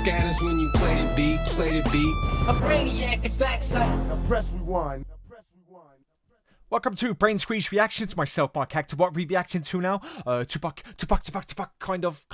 scatters when you play the beat, A brainiac, in fact, Now press rewind. Welcome to Brain Squeeze Reactions. Myself, Mark Hector. What are we reacting to now? Tupac. Kind of.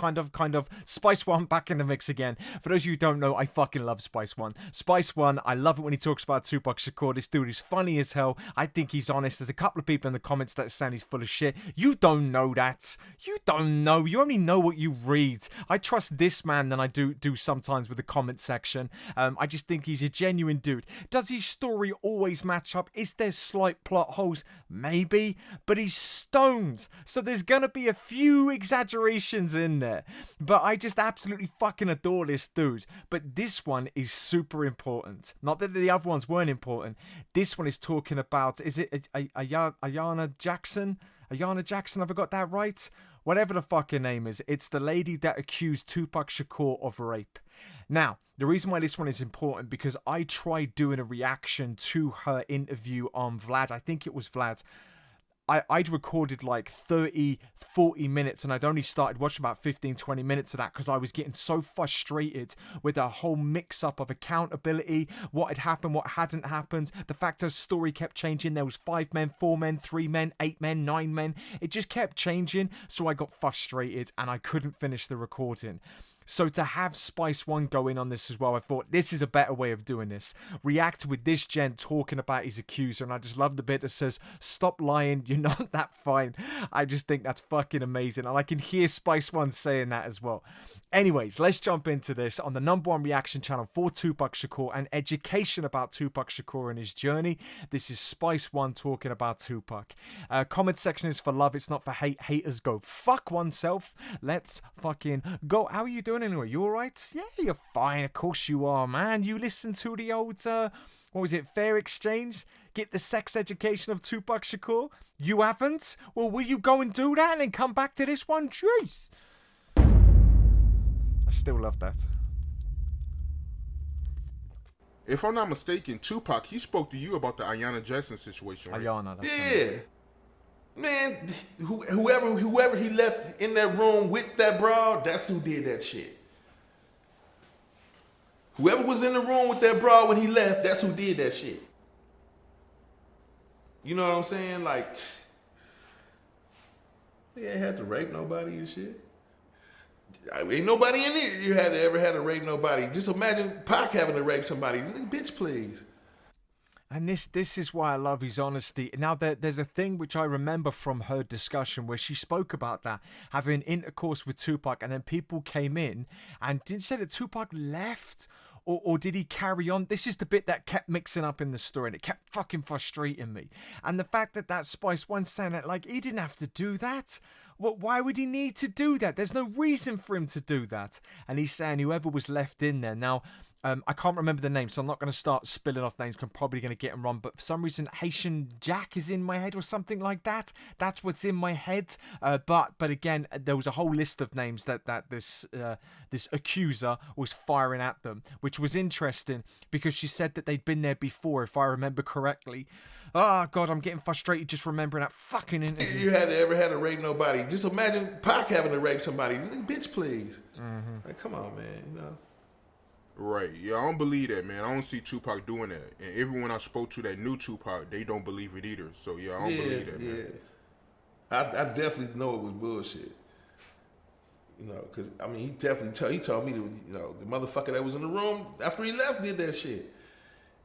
Spice One back in the mix again. For those of you who don't know, I fucking love Spice One. Spice One, I love it when he talks about Tupac Shakur. This dude is funny as hell. I think he's honest. There's a couple of people in the comments that are saying he's full of shit. You don't know that. You don't know. You only know what you read. I trust this man than I do sometimes with the comment section. I just think he's a genuine dude. Does his story always match up? Is there slight plot holes? Maybe, but he's stoned, so there's gonna be a few exaggerations in there, but I just absolutely fucking adore this dude. But this one is super important. Not that the other ones weren't important. This one is talking about, is it Ayanna Jackson? Ayanna Jackson, have I got that right? Whatever the fucking name is, it's the lady that accused Tupac Shakur of rape. Now, the reason why this one is important, because I tried doing a reaction to her interview on Vlad. I think it was Vlad. I'd recorded like 30, 40 minutes, and I'd only started watching about 15, 20 minutes of that because I was getting so frustrated with the whole mix-up of accountability, what had happened, what hadn't happened, the fact her story kept changing. There was 5 men, 4 men, 3 men, 8 men, 9 men. It just kept changing, so I got frustrated and I couldn't finish the recording. So to have Spice One go in on this as well, I thought this is a better way of doing this. React with this gent talking about his accuser, and I just love the bit that says, "Stop lying, you're not that fine." I just think that's fucking amazing, and I can hear Spice One saying that as well. Anyways, let's jump into this on the #1 reaction channel for Tupac Shakur and education about Tupac Shakur and his journey. This is Spice One talking about Tupac. Comment section is for love, it's not for hate. Haters go fuck oneself. Let's fucking go. How are you doing anyway? You alright? Yeah, you're fine. Of course you are, man. You listen to the old, what was it, Fair Exchange? Get the sex education of Tupac Shakur? You haven't? Well, will you go and do that and then come back to this one? Jeez. I still love that. If I'm not mistaken, Tupac, he spoke to you about the Ayanna Jackson situation, right? Ayanna, that's yeah. Man, whoever he left in that room with that broad, that's who did that shit. Whoever was in the room with that broad when he left, that's who did that shit. You know what I'm saying? Like, they ain't had to rape nobody and shit. Ain't nobody in there you had to ever had to rape nobody. Just imagine Pac having to rape somebody. Bitch, please. And this is why I love his honesty. Now, there's a thing which I remember from her discussion where she spoke about that, having intercourse with Tupac, and then people came in and didn't say that Tupac left, or did he carry on? This is the bit that kept mixing up in the story, and it kept fucking frustrating me. And the fact that Spice One saying that, like, he didn't have to do that. Why would he need to do that? There's no reason for him to do that. And he's saying whoever was left in there. Now, I can't remember the name, so I'm not going to start spilling off names. I'm probably going to get them wrong. But for some reason, Haitian Jack is in my head or something like that. That's what's in my head. But again, there was a whole list of names that this accuser was firing at them, which was interesting because she said that they'd been there before, if I remember correctly. Oh, God, I'm getting frustrated just remembering that fucking interview. You had to ever had to rape nobody. Just imagine Pac having to rape somebody. Bitch, please. Mm-hmm. Like, come on, man. You know. Right. Yeah, I don't believe that, man. I don't see Tupac doing that. And everyone I spoke to that knew Tupac, they don't believe it either. So, yeah, I don't believe that, man. I definitely know it was bullshit. You know, because, I mean, he definitely told me that, you know, the motherfucker that was in the room after he left did that shit.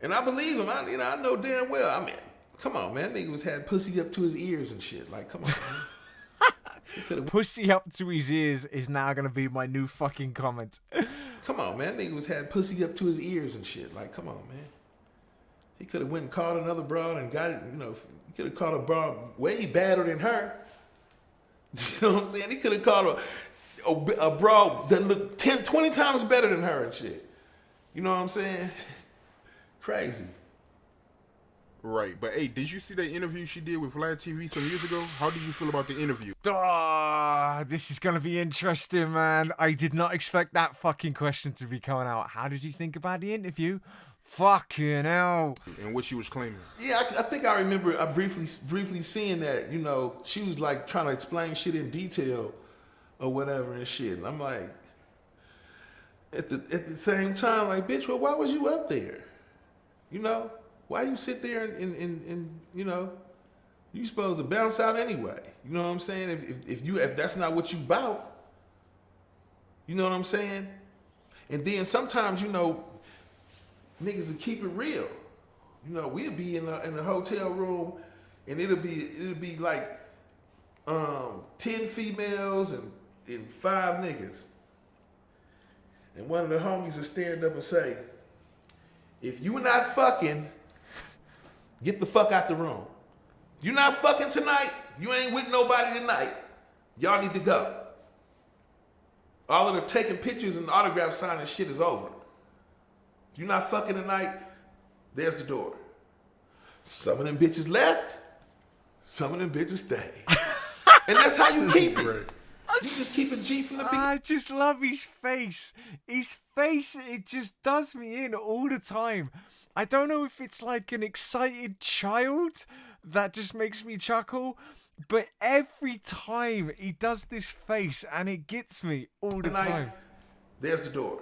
And I believe him. I know damn well. I mean, come on, man. Nigga had pussy up to his ears and shit. Like, come on, man. Pussy up to his ears is now going to be my new fucking comment. Come on, man. Nigga had pussy up to his ears and shit. Like, come on, man. He could have went and called another broad and got it, you know. He could have called a broad way better than her. You know what I'm saying? He could have called a broad that looked 10, 20 times better than her and shit. You know what I'm saying? Crazy. Right, but hey, did you see that interview she did with Vlad TV some years ago? How do you feel about the interview? This is gonna be interesting, man. I did not expect that fucking question to be coming out. How did you think about the interview? Fucking hell. And what she was claiming. Yeah, I think I remember briefly seeing that, you know, she was like trying to explain shit in detail or whatever and shit. And I'm like, at the same time, like, bitch, well, why was you up there? You know, why you sit there and you know, you supposed to bounce out anyway. You know what I'm saying? If that's not what you bout, you know what I'm saying? And then sometimes, you know, niggas will keep it real. You know, we'll be in a hotel room and it'll be like 10 females and 5 niggas. And one of the homies will stand up and say, if you not fucking, get the fuck out the room. You not fucking tonight, you ain't with nobody tonight, y'all need to go. All of the taking pictures and autograph signing shit is over. If you not fucking tonight, there's the door. Some of them bitches left, some of them bitches stayed. And that's how you keep it. You just keep a G from the beginning. I just love his face. His face, it just does me in all the time. I don't know if it's like an excited child that just makes me chuckle, but every time he does this face and it gets me all the time. There's the door.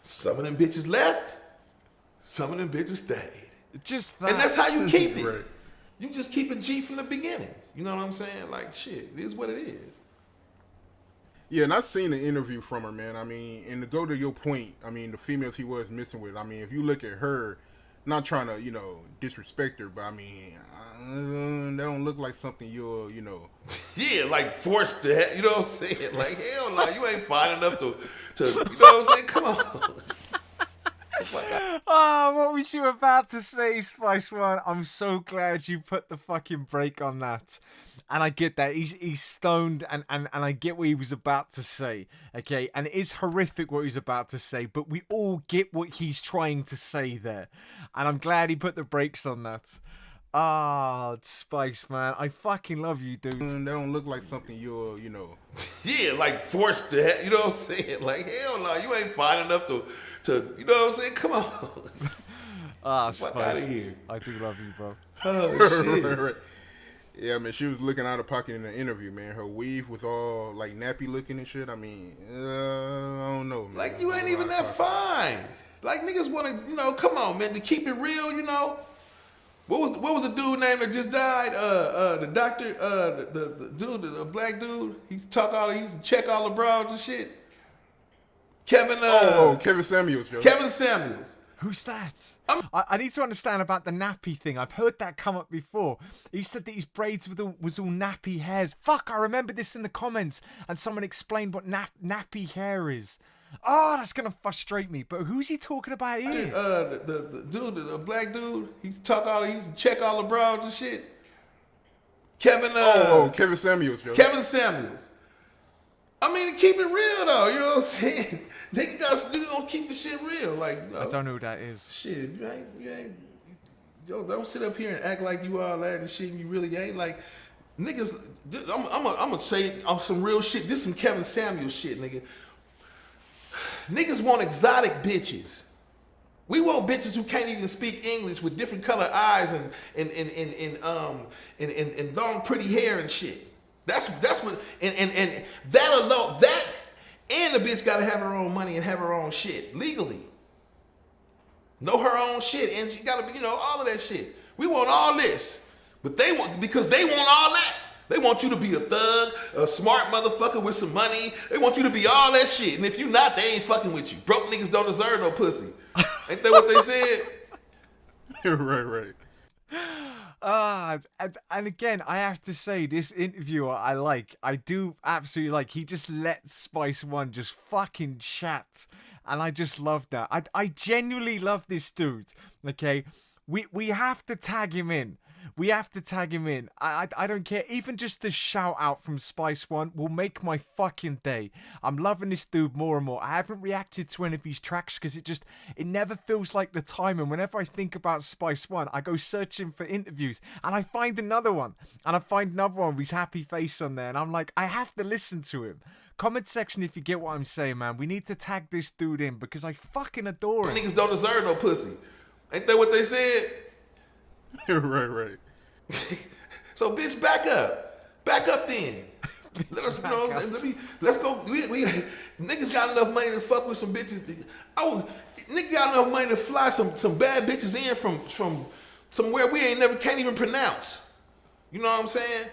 Some of them bitches left, some of them bitches stayed. Just that. And that's how you keep it. Right. You just keep a G from the beginning. You know what I'm saying? Like, shit, it is what it is. Yeah, and I seen an interview from her, man. I mean, and to go to your point, I mean, the females he was messing with, I mean, if you look at her, not trying to, you know, disrespect her, but I mean, that don't look like something you're, you know. Yeah, like forced to have, you know what I'm saying? Like, hell no, you ain't fine enough to you know what I'm saying? Come on. Oh, what was you about to say, Spice One? I'm so glad you put the fucking break on that. And I get that. He's stoned and I get what he was about to say. Okay, and it is horrific what he's about to say, but we all get what he's trying to say there. And I'm glad he put the brakes on that. Ah, Spice, man. I fucking love you, dude. That don't look like something you're, you know. Yeah, like forced to have, you know what I'm saying? Like, hell no, you ain't fine enough to you know what I'm saying? Come on. Ah, Fuck Spice. outta here. I do love you, bro. Oh, shit. Right. Yeah, man, she was looking out of pocket in the interview, man. Her weave was all like nappy looking and shit. I mean, I don't know, man. Like, you ain't even that fine. Like, niggas want to, you know, come on, man, to keep it real, you know. What was the dude name that just died? The doctor, the dude, the black dude. He used to check all the bras and shit. Kevin. Kevin Samuels, yo. Kevin Samuels. Who's that? I need to understand about the nappy thing. I've heard that come up before. He said that his braids was all nappy hairs. Fuck, I remember this in the comments, and someone explained what nappy hair is. Oh, that's gonna frustrate me. But who's he talking about here? The dude, the black dude. He used to check all the bras and shit. Kevin. Kevin Samuels, yo. Kevin Samuels. I mean, keep it real though. You know what I'm saying? Niggas gonna keep the shit real. Like, you know, I don't know who that is. Shit, you ain't. Yo, don't sit up here and act like you all that and shit. And you really ain't. Like, niggas. I'm gonna say on some real shit. This some Kevin Samuels shit, nigga. Niggas want exotic bitches. We want bitches who can't even speak English with different color eyes and long pretty hair and shit. That's what and that alone, that and the bitch gotta have her own money and have her own shit legally. Know her own shit and she gotta be, you know, all of that shit. We want all this, but because they want all that. They want you to be a thug, a smart motherfucker with some money. They want you to be all that shit. And if you not, they ain't fucking with you. Broke niggas don't deserve no pussy. Ain't that what they said? Right. And again, I have to say, this interviewer I do absolutely like. He just lets Spice One just fucking chat. And I just love that. I genuinely love this dude. Okay? We have to tag him in. We have to tag him in. I don't care. Even just the shout out from Spice One will make my fucking day. I'm loving this dude more and more. I haven't reacted to any of his tracks because it never feels like the time. And whenever I think about Spice One, I go searching for interviews and I find another one. And I find another one with his happy face on there. And I'm like, I have to listen to him. Comment section if you get what I'm saying, man. We need to tag this dude in because I fucking adore him. Niggas don't deserve no pussy. Ain't that what they said? Right. So, bitch, back up. Back up then. Let us know. Let's go. We niggas got enough money to fuck with some bitches. Nigga got enough money to fly some bad bitches in from somewhere we can't even pronounce. You know what I'm saying?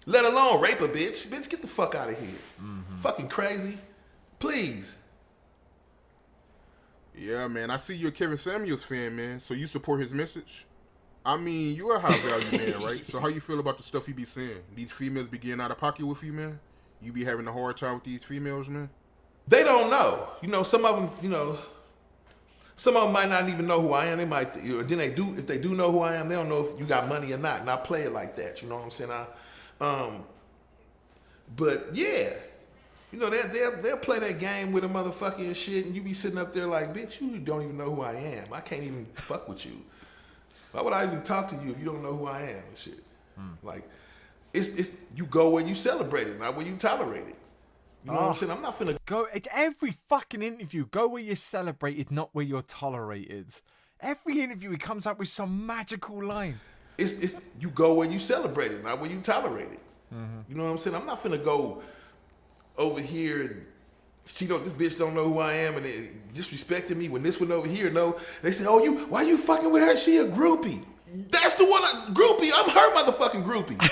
Let alone rape a bitch. Bitch, get the fuck out of here. Fucking crazy. Please. Yeah, man. I see you're a Kevin Samuels fan, man. So you support his message? I mean, you're a high value man, right? So how you feel about the stuff he be saying? These females be getting out of pocket with you, man? You be having a hard time with these females, man? They don't know. You know, some of them, some of them might not even know who I am. They might, then they do. If they do know who I am, they don't know if you got money or not. And I play it like that. You know what I'm saying? But yeah, they'll play that game with a motherfucker and shit, and you be sitting up there like, bitch, you don't even know who I am. I can't even fuck with you. Why would I even talk to you if you don't know who I am and shit? Like, it's you go where you celebrate it, not where you tolerate it. You know what I'm saying? I'm not finna go at every fucking interview. Go where you're celebrated, not where you're tolerated. Every interview, he comes up with some magical line. It's you go where you celebrate it, not where you tolerate it. You know what I'm saying? I'm not finna go over here and this bitch don't know who I am and it disrespecting me when this one over here know. They say, oh, why you fucking with her? She a groupie. That's the one, groupie. I'm her motherfucking groupie.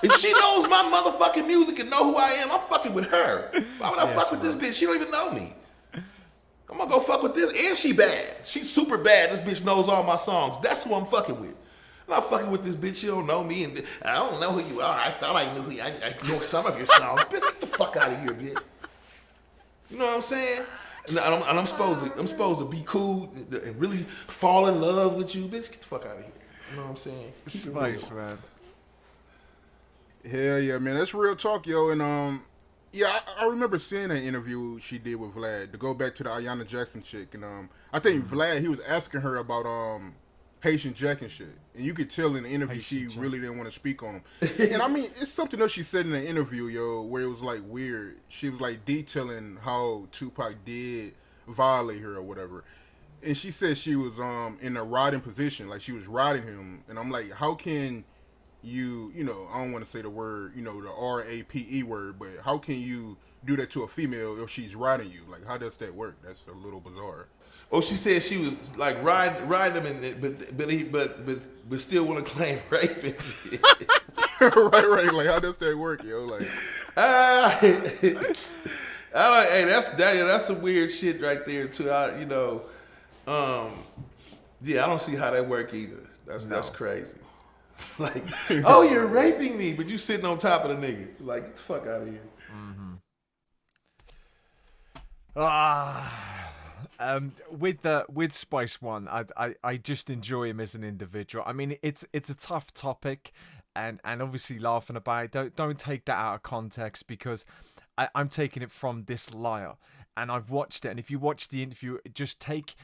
If she knows my motherfucking music and know who I am, I'm fucking with her. Why would I fuck with this bitch? She don't even know me. I'm gonna go fuck with this, and she bad. She's super bad. This bitch knows all my songs. That's who I'm fucking with. I'm not fucking with this bitch. She don't know me, and I don't know who you are. I thought I knew who you are. I know some of your songs. Bitch, get the fuck out of here, bitch. You know what I'm saying? And I'm supposed to be cool and really fall in love with you, bitch. Get the fuck out of here. You know what I'm saying? Keep it real, man. Hell yeah, man. That's real talk, yo. And yeah, I remember seeing that interview she did with Vlad. To go back to the Ayanna Jackson chick, and I think Vlad, he was asking her about Haitian Jack and shit, and you could tell in the interview she really didn't want to speak on him. And I mean, it's something else she said in the interview, yo, where it was like weird. She was like detailing how Tupac did violate her or whatever, and she said she was in a riding position, like she was riding him, and I'm like, how can you I don't want to say the word, the RAPE word, but how can you do that to a female if she's riding you? Like, how does that work? That's a little bizarre. Oh, she said she was like ride him, but still want to claim rape and shit. right. Like, how does that work, yo? Like, hey, that's some weird shit right there too. Yeah, I don't see how that work either. That's crazy. Like, oh, you're raping me, but you sitting on top of the nigga. Like, get the fuck out of here. With Spice One, I just enjoy him as an individual. I mean, it's a tough topic, and obviously laughing about it. Don't take that out of context, because I'm taking it from this liar, and I've watched it. And if you watch the interview, just take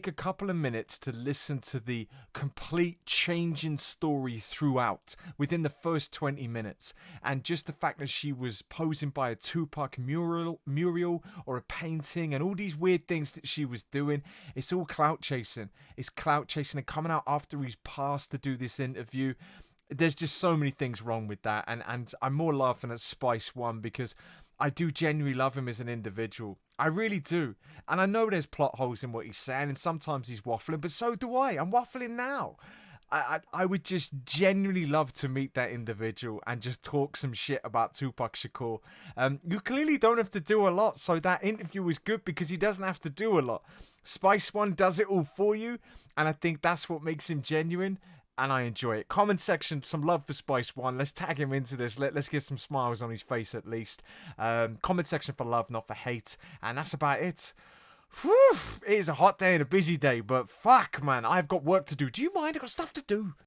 a couple of minutes to listen to the complete change in story throughout within the first 20 minutes. And just the fact that she was posing by a Tupac mural or a painting and all these weird things that she was doing. It's all clout chasing. It's clout chasing and coming out after he's passed to do this interview. There's just so many things wrong with that. And I'm more laughing at Spice One because I do genuinely love him as an individual. I really do. And I know there's plot holes in what he's saying, and sometimes he's waffling, but so do I. I'm waffling now. I would just genuinely love to meet that individual and just talk some shit about Tupac Shakur. You clearly don't have to do a lot, so that interview was good because he doesn't have to do a lot. Spice One does it all for you, and I think that's what makes him genuine. And I enjoy it. Comment section, some love for Spice One. Let's tag him into this. Let's get some smiles on his face at least. Comment section for love, not for hate. And that's about it. Whew, it is a hot day and a busy day, but fuck, man, I've got work to do. Do you mind? I've got stuff to do.